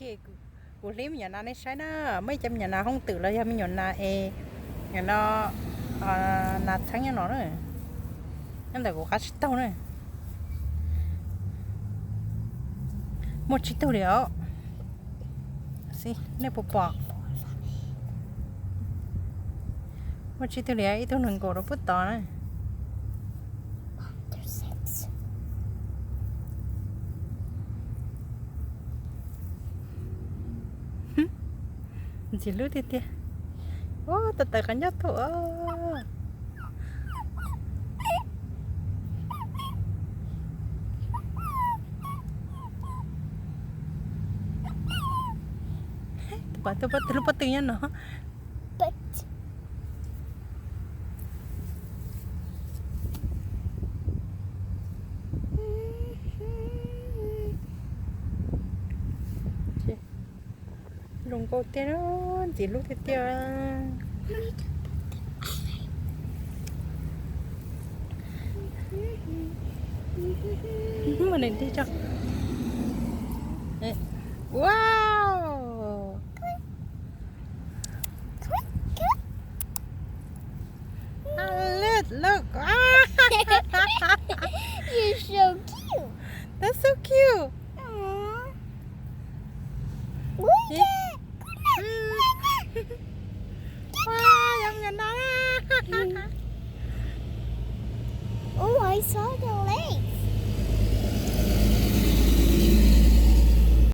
kia của lý nhà na này sai nó mấy trăm nhà na không tự là mình nhà na nhà nó na tháng nhà nó nữa nhưng mà của khách tàu nữa một chiếc tàu điệu xí này bộ bọ một chiếc tàu điệu ít tàu nâng cổ nó bút to nữa chỉ lướt đi tia ô tật tật cả nhất thôi tu lupa tingnya no lùng cô tia nó chỉ lúc tia mà này đi cho wow look You're so cute. That's so cute. Look at